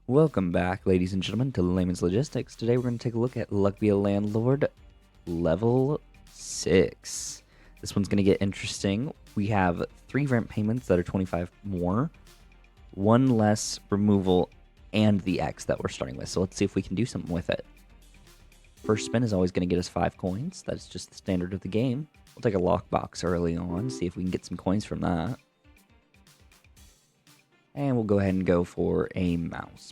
Welcome back, ladies and gentlemen, to Layman's Logistics. Today we're going to take a look at Luck Be a Landlord Level 6. This one's going to get interesting. We have 3 rent payments that are 25 more, 1 less removal, and the X that we're starting with. So let's see if we can do something with it. First spin is always going to get us 5 coins. That's just the standard of the game. We'll take a lockbox early on, see if we can get some coins from that. And we'll go ahead and go for a mouse.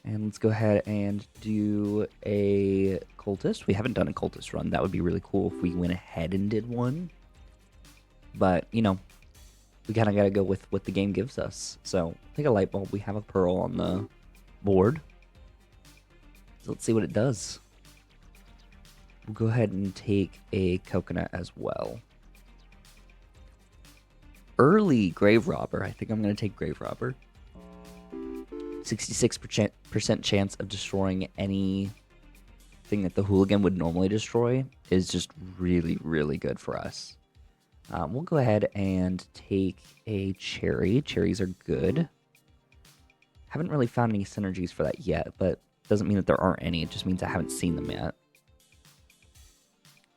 And let's go ahead and do a cultist. We haven't done a cultist run. That would be really cool if we went ahead and did one. But, you know, we kind of got to go with what the game gives us. So, take a light bulb. We have a pearl on the board. So let's see what it does. We'll go ahead and take a coconut as well. Early Grave Robber. I think I'm going to take Grave Robber. 66% chance of destroying anything that the hooligan would normally destroy is just really, really good for us. We'll go ahead and take a cherry. Cherries are good. Haven't really found any synergies for that yet, but doesn't mean that there aren't any. It just means I haven't seen them yet.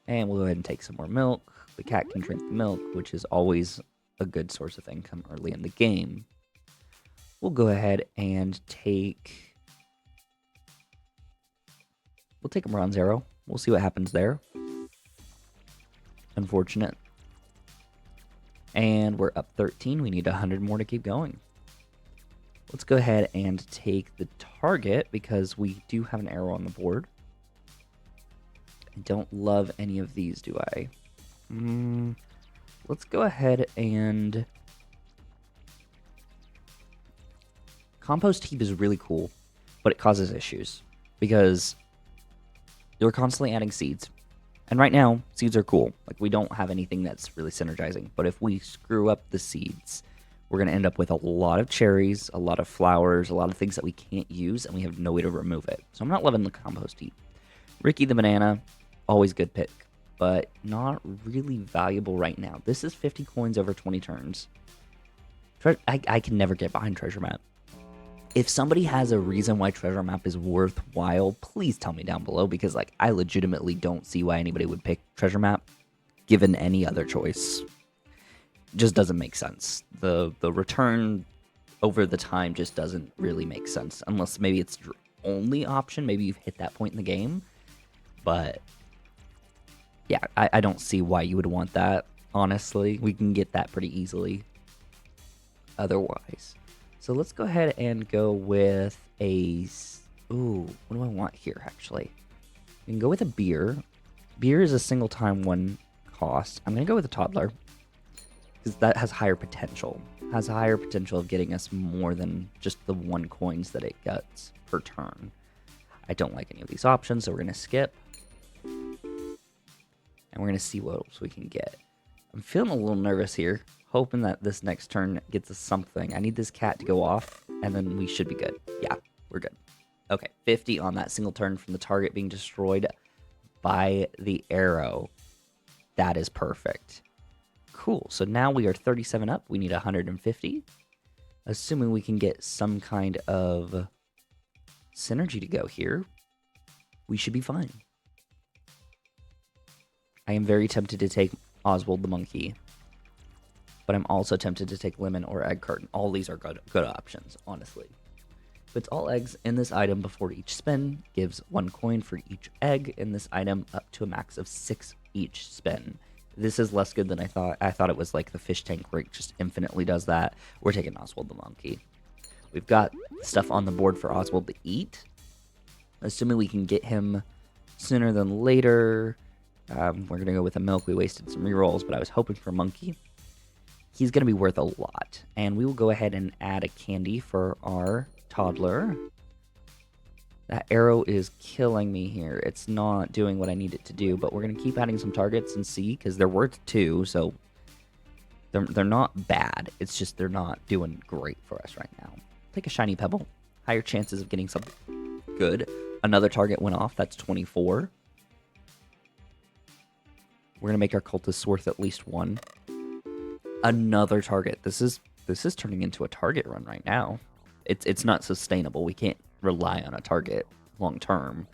And we'll go ahead and take some more milk. The cat can drink the milk, which is always a good source of income early in the game. We'll go ahead and take... We'll take a bronze arrow. We'll see what happens there. Unfortunate. And we're up 13. We need 100 more to keep going. Let's go ahead and take the target because we do have an arrow on the board. I don't love any of these, do I? Let's go ahead and... Compost heap is really cool, but it causes issues because you're constantly adding seeds. And right now, seeds are cool. Like, we don't have anything that's really synergizing. But if we screw up the seeds, we're going to end up with a lot of cherries, a lot of flowers, a lot of things that we can't use, and we have no way to remove it. So I'm not loving the compost heap. Ricky the banana, always good pick, but not really valuable right now. This is 50 coins over 20 turns. I can never get behind treasure map. If somebody has a reason why treasure map is worthwhile, please tell me down below, because like I legitimately don't see why anybody would pick treasure map given any other choice. Just doesn't make sense. The return over the time just doesn't really make sense unless maybe it's your only option. Maybe you've hit that point in the game, but yeah, I don't see why you would want that. Honestly, we can get that pretty easily otherwise. So let's go ahead and go with a... Ooh, what do I want here, actually? We can go with a beer. Beer is a single time one cost. I'm going to go with a toddler, because that has higher potential. Has a higher potential of getting us more than just the 1 coins that it gets per turn. I don't like any of these options, so we're going to skip. And we're going to see what else we can get. I'm feeling a little nervous here, hoping that this next turn gets us something. I need this cat to go off, and then we should be good. Yeah, we're good. Okay, 50 on that single turn from the target being destroyed by the arrow. That is perfect. Cool, so now we are 37 up. We need 150. Assuming we can get some kind of synergy to go here, we should be fine. I am very tempted to take Oswald the monkey, but I'm also tempted to take lemon or egg carton. All these are good options, honestly. Puts all eggs in this item before each spin, gives 1 coin for each egg in this item up to a max of 6 each spin. This is less good than I thought. I thought it was like the fish tank where it just infinitely does that. We're taking Oswald the monkey. We've got stuff on the board for Oswald to eat. Assuming we can get him sooner than later. We're going to go with a milk. We wasted some rerolls, but I was hoping for monkey. He's going to be worth a lot. And we will go ahead and add a candy for our toddler. That arrow is killing me here. It's not doing what I need it to do, but we're going to keep adding some targets and see, because they're worth 2, so they're not bad. It's just they're not doing great for us right now. Take a shiny pebble. Higher chances of getting something good. Another target went off. That's 24. We're going to make our cultists worth at least 1. Another target. This is This is turning into a target run right now. It's not sustainable. We can't rely on a target long term.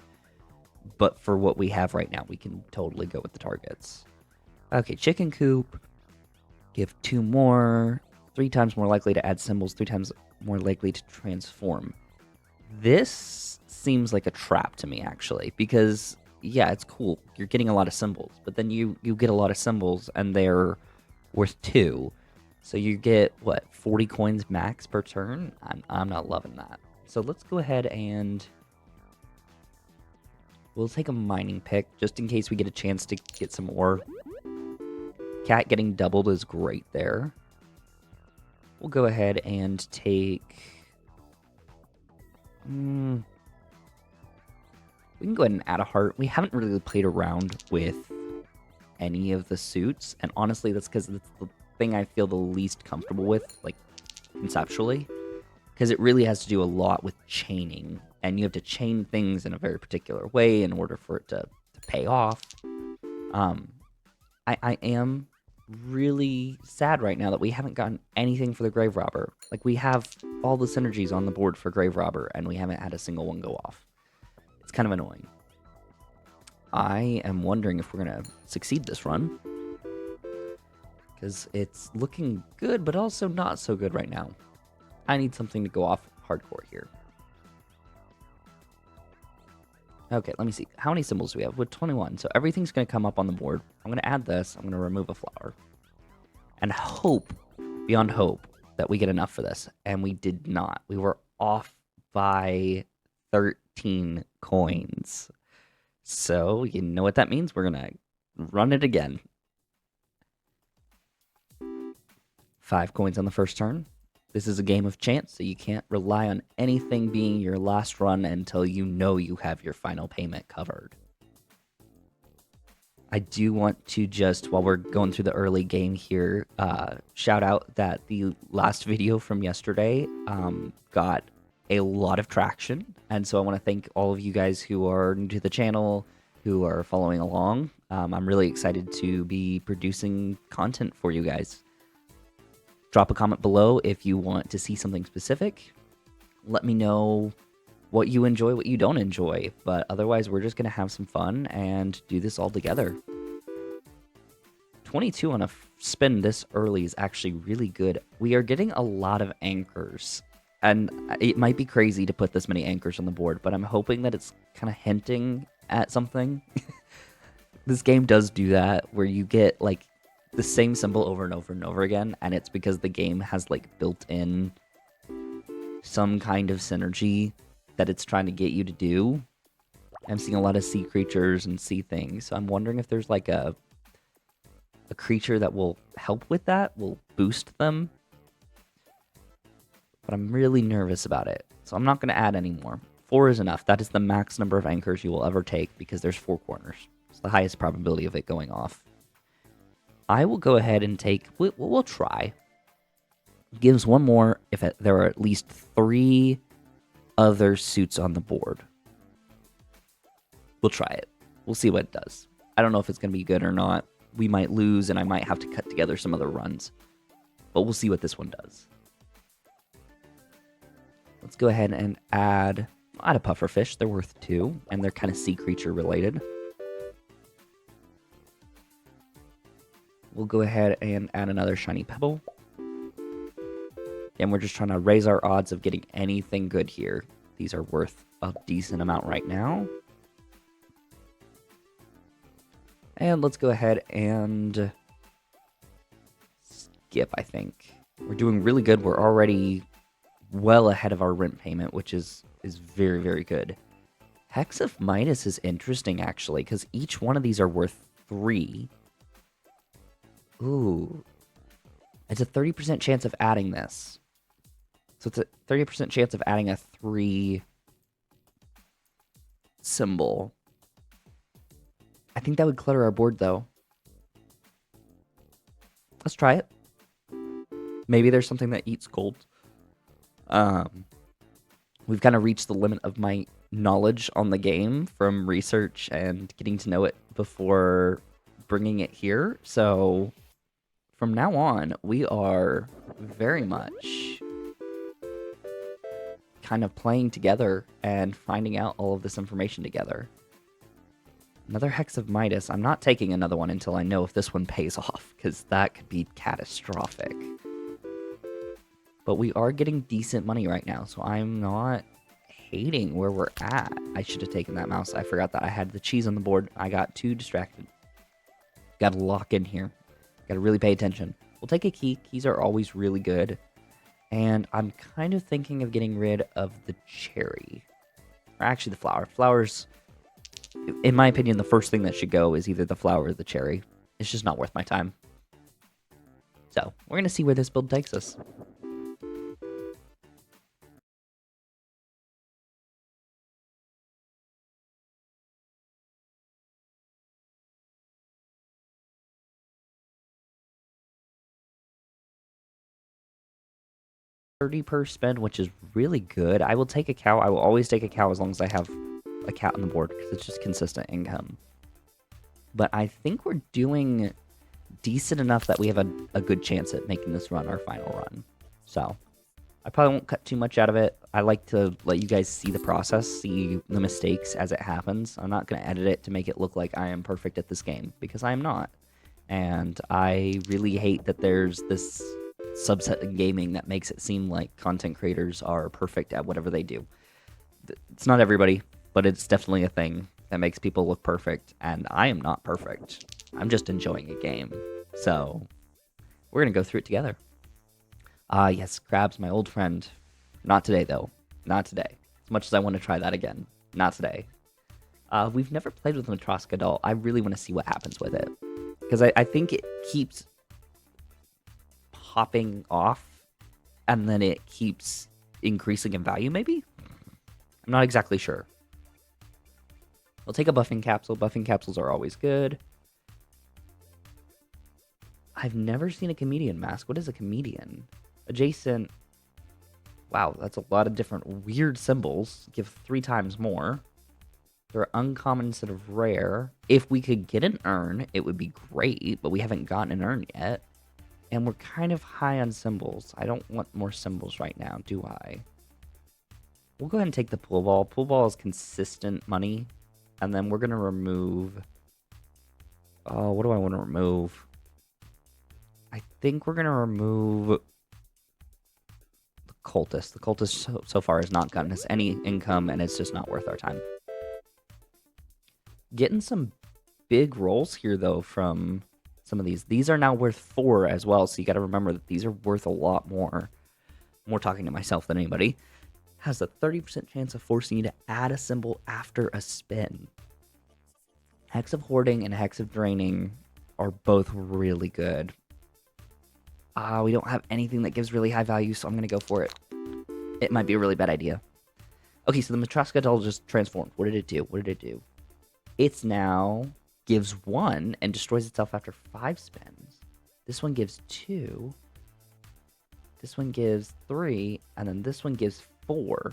But for what we have right now, we can totally go with the targets. Okay, chicken coop. Give 2 more. 3 times more likely to add symbols. 3 times more likely to transform. This seems like a trap to me, actually, because yeah, it's cool. You're getting a lot of symbols, but then you get a lot of symbols, and they're worth 2. So you get, what, 40 coins max per turn? I'm not loving that. So let's go ahead and we'll take a mining pick just in case we get a chance to get some ore. Cat getting doubled is great there. We'll go ahead and take... we can go ahead and add a heart. We haven't really played around with any of the suits, and honestly, that's because it's the thing I feel the least comfortable with, like, conceptually, because it really has to do a lot with chaining, and you have to chain things in a very particular way in order for it to pay off. I am really sad right now that we haven't gotten anything for the Grave Robber. Like, we have all the synergies on the board for Grave Robber, and we haven't had a single one go off. It's kind of annoying. I am wondering if we're going to succeed this run, because it's looking good, but also not so good right now. I need something to go off hardcore here. Okay, let me see. How many symbols do we have? With 21. So everything's going to come up on the board. I'm going to add this. I'm going to remove a flower. And hope, beyond hope, that we get enough for this. And we did not. We were off by 13 coins. So, you know what that means? We're going to run it again. 5 coins on the first turn. This is a game of chance, so you can't rely on anything being your last run until you know you have your final payment covered. I do want to just, while we're going through the early game here, shout out that the last video from yesterday got a lot of traction. And so I want to thank all of you guys who are new to the channel, who are following along. I'm really excited to be producing content for you guys. Drop a comment below if you want to see something specific. Let me know what you enjoy, what you don't enjoy. But otherwise, we're just going to have some fun and do this all together. 22 on a spin this early is actually really good. We are getting a lot of anchors. And it might be crazy to put this many anchors on the board, but I'm hoping that it's kind of hinting at something. This game does do that, where you get, like, the same symbol over and over and over again, and it's because the game has, like, built in some kind of synergy that it's trying to get you to do. I'm seeing a lot of sea creatures and sea things, so I'm wondering if there's, like, a creature that will help with that, will boost them. But I'm really nervous about it, so I'm not going to add any more. 4 is enough. That is the max number of anchors you will ever take, because there's 4 corners. It's the highest probability of it going off. I will go ahead and take... We'll try. Gives 1 more if there are at least 3 other suits on the board. We'll try it. We'll see what it does. I don't know if it's going to be good or not. We might lose, and I might have to cut together some other runs. But we'll see what this one does. Let's go ahead and add a pufferfish. They're worth 2, and they're kind of sea creature related. We'll go ahead and add another shiny pebble. And we're just trying to raise our odds of getting anything good here. These are worth a decent amount right now. And let's go ahead and skip, I think. We're doing really good. We're already well ahead of our rent payment, which is very, very good. Hex of Midas is interesting, actually, because each one of these are worth 3. Ooh. It's a 30% chance of adding this. So it's a 30% chance of adding a 3 symbol. I think that would clutter our board, though. Let's try it. Maybe there's something that eats gold. We've kind of reached the limit of my knowledge on the game from research and getting to know it before bringing it here. So from now on, we are very much kind of playing together and finding out all of this information together. Another Hex of Midas. I'm not taking another one until I know if this one pays off, because that could be catastrophic. But we are getting decent money right now, so I'm not hating where we're at. I should have taken that mouse. I forgot that I had the cheese on the board. I got too distracted. Gotta lock in here. Gotta really pay attention. We'll take a key. Keys are always really good. And I'm kind of thinking of getting rid of the cherry. Or actually the flower. Flowers, in my opinion, the first thing that should go is either the flower or the cherry. It's just not worth my time. So, we're going to see where this build takes us. $30 per spend, which is really good. I will take a cow. I will always take a cow as long as I have a cat on the board, because it's just consistent income. But I think we're doing decent enough that we have a good chance at making this run our final run. So, I probably won't cut too much out of it. I like to let you guys see the process, see the mistakes as it happens. I'm not going to edit it to make it look like I am perfect at this game, because I am not. And I really hate that there's this subset in gaming that makes it seem like content creators are perfect at whatever they do. It's not everybody, but it's definitely a thing that makes people look perfect, and I am not perfect. I'm just enjoying a game. So, we're going to go through it together. Yes, Crab's my old friend. Not today, though. Not today. As much as I want to try that again. Not today. We've never played with Matroska Doll. I really want to see what happens with it. Because I think it keeps popping off, and then it keeps increasing in value, maybe? I'm not exactly sure. I'll take a buffing capsule. Buffing capsules are always good. I've never seen a comedian mask. What is a comedian? Adjacent. Wow, that's a lot of different weird symbols. Give 3 times more. They're uncommon instead of rare. If we could get an urn, it would be great, but we haven't gotten an urn yet. And we're kind of high on symbols. I don't want more symbols right now, do I? We'll go ahead and take the pool ball. Pool ball is consistent money. And then we're going to remove... Oh, what do I want to remove? I think we're going to remove the cultist. The cultist so far has not gotten us any income, and it's just not worth our time. Getting some big rolls here, though, from some of these. These are now worth 4 as well, so you got to remember that these are worth a lot more. More talking to myself than anybody. Has a 30% chance of forcing you to add a symbol after a spin. Hex of Hoarding and Hex of Draining are both really good. We don't have anything that gives really high value, so I'm going to go for it. It might be a really bad idea. Okay, so the Matroska Doll just transformed. What did it do? What did it do? It's now gives 1 and destroys itself after 5 spins. This one gives 2. This one gives 3, and then this one gives 4.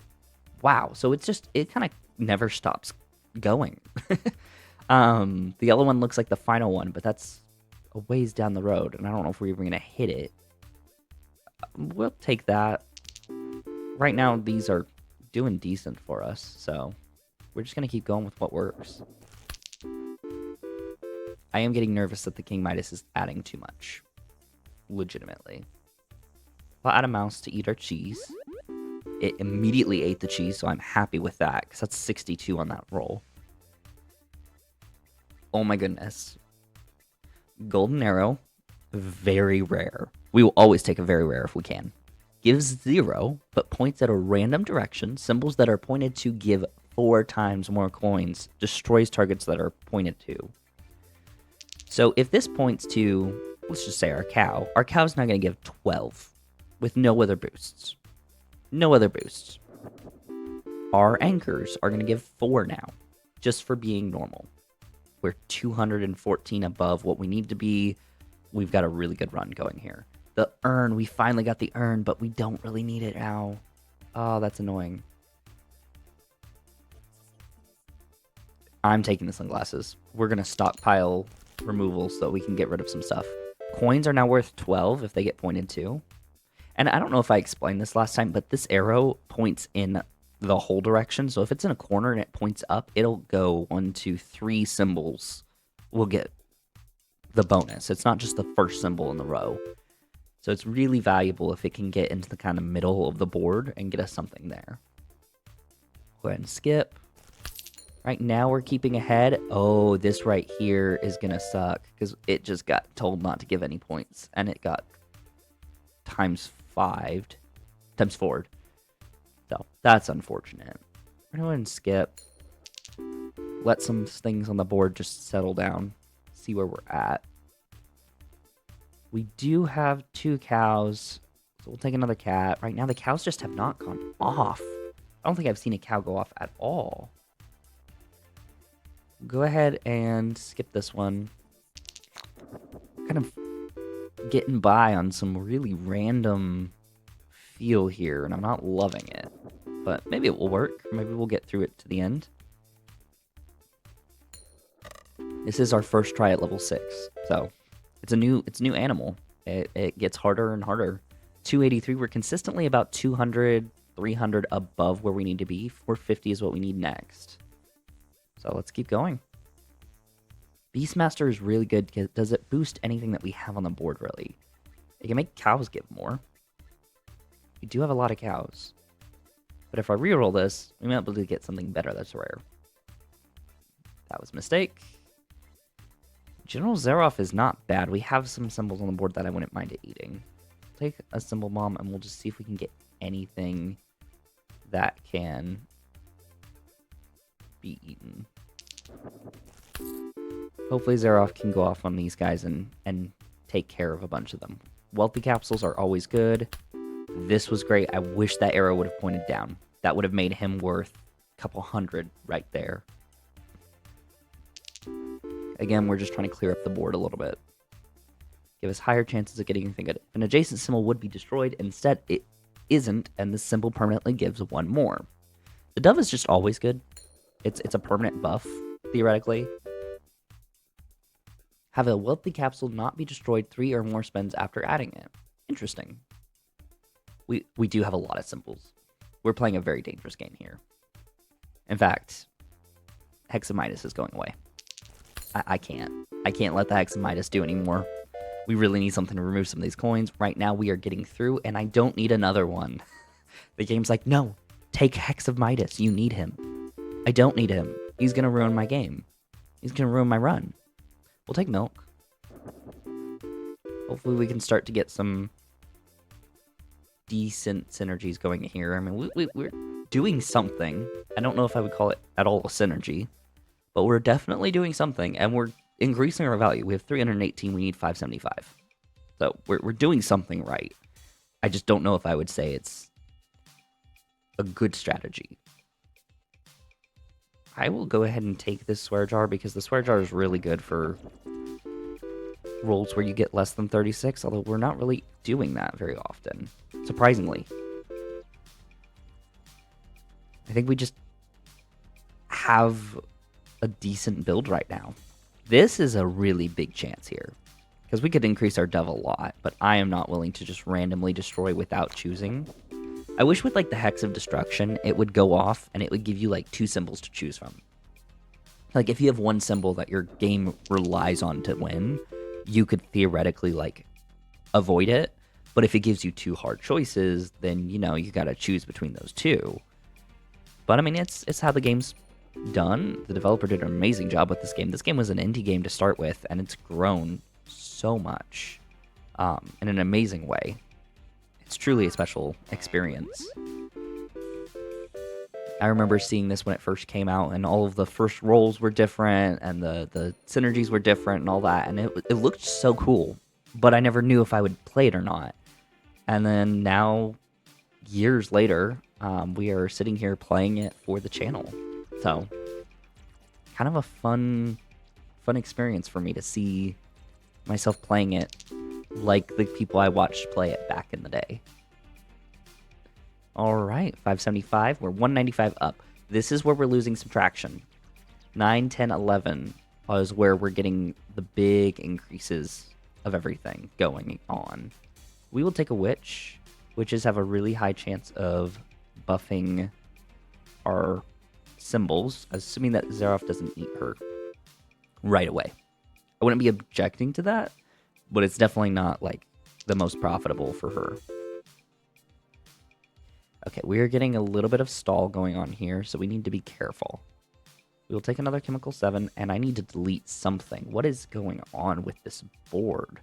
Wow, so it's just, it kind of never stops going. The yellow one looks like the final one, but that's a ways down the road, and I don't know if we're even going to hit it. We'll take that. Right now, these are doing decent for us, so we're just going to keep going with what works. I am getting nervous that the King Midas is adding too much. Legitimately. We'll add a mouse to eat our cheese. It immediately ate the cheese, so I'm happy with that, because that's 62 on that roll. Oh my goodness. Golden Arrow, very rare. We will always take a very rare if we can. Gives 0, but points at a random direction. Symbols that are pointed to give 4 times more coins. Destroys targets that are pointed to. So if this points to, let's just say our cow's not going to give 12 with no other boosts. No other boosts. Our anchors are going to give 4 now, just for being normal. We're 214 above what we need to be. We've got a really good run going here. The urn, we finally got the urn, but we don't really need it now. Oh, that's annoying. I'm taking the sunglasses. We're going to stockpile removals so we can get rid of some stuff. Coins are now worth 12 if they get pointed to. And I don't know if I explained this last time, but this arrow points in the whole direction. So if it's in a corner and it points up, it'll go 1, 2, 3 symbols will get the bonus. It's not just the first symbol in the row. So it's really valuable if it can get into the kind of middle of the board and get us something there. Go ahead and skip. Right now we're keeping ahead. Oh, this right here is going to suck because it just got told not to give any points. And it got times 4. So that's unfortunate. We're going to go ahead and skip. Let some things on the board just settle down. See where we're at. We do have 2 cows, so we'll take another cat. Right now, the cows just have not gone off. I don't think I've seen a cow go off at all. Go ahead and skip this one. Kind of getting by on some really random feel here, and I'm not loving it. But maybe it will work. Maybe we'll get through it to the end. This is our first try at level 6, so it's a new animal. It gets harder and harder. 283, we're consistently about 200, 300 above where we need to be. 450 is what we need next. So let's keep going. Beastmaster is really good because does it boost anything that we have on the board, really? It can make cows give more. We do have a lot of cows. But if I reroll this, we might be able to get something better that's rare. That was a mistake. General Zeroff is not bad. We have some symbols on the board that I wouldn't mind eating. Take a symbol bomb and we'll just see if we can get anything that can be eaten. Hopefully Zeroff can go off on these guys and take care of a bunch of them. Wealthy capsules are always good. This was great. I wish that arrow would have pointed down. That would have made him worth a couple hundred right there. Again, we're just trying to clear up the board a little bit. Give us higher chances of getting anything good. An adjacent symbol would be destroyed. Instead, it isn't, and this symbol permanently gives 1 more. The dove is just always good. It's a permanent buff, theoretically. Have a wealthy capsule not be destroyed 3 or more spins after adding it. Interesting. We do have a lot of symbols. We're playing a very dangerous game here. In fact, Hex of Midas is going away. I can't let the Hex of Midas do anymore. We really need something to remove some of these coins. Right now, we are getting through, and I don't need another one. The game's like, no, take Hex of Midas. You need him. I don't need him. He's going to ruin my game. He's going to ruin my run. We'll take milk. Hopefully, we can start to get some decent synergies going here. I mean, we're doing something. I don't know if I would call it at all a synergy. But we're definitely doing something, and we're increasing our value. We have 318, we need 575. So we're doing something right. I just don't know if I would say it's a good strategy. I will go ahead and take this swear jar, because the swear jar is really good for rolls where you get less than 36, although we're not really doing that very often, surprisingly. I think we just have a decent build right now. This is a really big chance here, because we could increase our dove a lot, but I am not willing to just randomly destroy without choosing. I wish with like the Hex of Destruction, it would go off and it would give you like 2 symbols to choose from. Like if you have 1 symbol that your game relies on to win, you could theoretically like avoid it. But if it gives you 2 hard choices, then you know you gotta choose between those 2. But I mean, it's how the game's done. The developer did an amazing job with this game. This game was an indie game to start with, and it's grown so much in an amazing way. It's truly a special experience. I remember seeing this when it first came out, and all of the first rolls were different, and the synergies were different and all that, and it looked so cool, but I never knew if I would play it or not. And then now, years later, we are sitting here playing it for the channel. So, kind of a fun experience for me to see myself playing it like the people I watched play it back in the day. All right, 575. We're 195 up. This is where we're losing some traction. 9, 10, 11 is where we're getting the big increases of everything going on. We will take a witch. Witches have a really high chance of buffing our symbols, assuming that Xerath doesn't eat her right away. I wouldn't be objecting to that, but it's definitely not like the most profitable for her. Okay, we are getting a little bit of stall going on here, so we need to be careful. We will take another Chemical 7, and I need to delete something. What is going on with this board?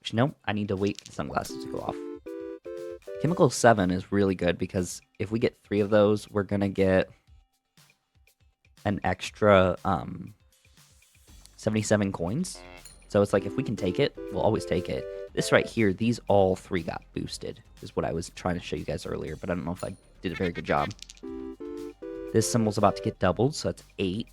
Which, nope, I need to wait for the sunglasses to go off. Chemical 7 is really good because if we get 3 of those, we're going to get an extra 77 coins. So it's like if we can take it, we'll always take it. This right here, these all 3 got boosted, is what I was trying to show you guys earlier, but I don't know if I did a very good job. This symbol's about to get doubled, so that's 8.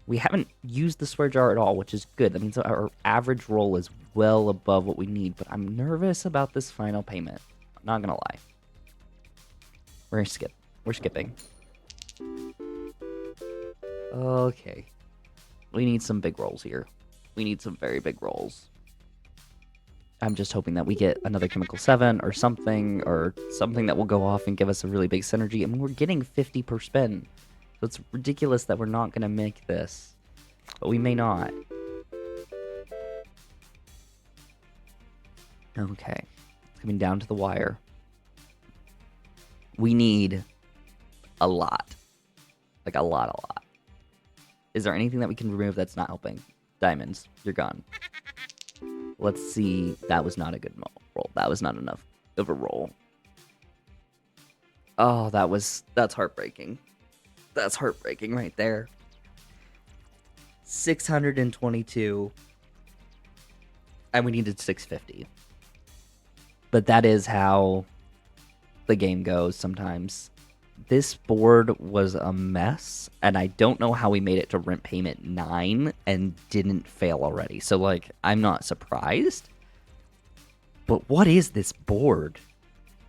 We haven't used the swear jar at all, which is good. That means our average roll is well above what we need, but I'm nervous about this final payment. I'm not gonna lie. We're gonna skip. We're skipping. Okay. We need some big rolls here. We need some very big rolls. I'm just hoping that we get another Chemical 7 or something that will go off and give us a really big synergy. I mean, we're getting 50 per spin. So it's ridiculous that we're not going to make this. But we may not. Okay. It's coming down to the wire. We need a lot. Like a lot. Is there anything that we can remove that's not helping? Diamonds, you're gone. Let's see. That was not a good roll. That was not enough of a roll. Oh, that's heartbreaking. That's heartbreaking right there. 622. And we needed 650. But that is how the game goes sometimes. This board was a mess, and I don't know how we made it to rent payment 9 and didn't fail already. So, like, I'm not surprised. But what is this board?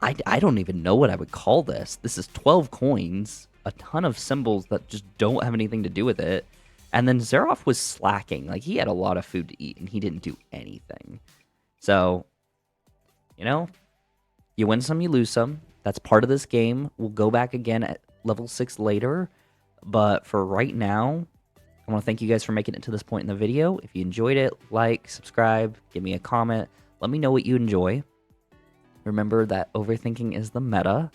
I don't even know what I would call this. This is 12 coins, a ton of symbols that just don't have anything to do with it. And then Xerath was slacking. Like, he had a lot of food to eat, and he didn't do anything. So, you know, you win some, you lose some. That's part of this game. We'll go back again at level 6 later. But for right now, I want to thank you guys for making it to this point in the video. If you enjoyed it, like, subscribe, give me a comment. Let me know what you enjoy. Remember that overthinking is the meta.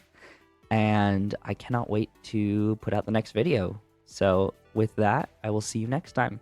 And I cannot wait to put out the next video. So with that, I will see you next time.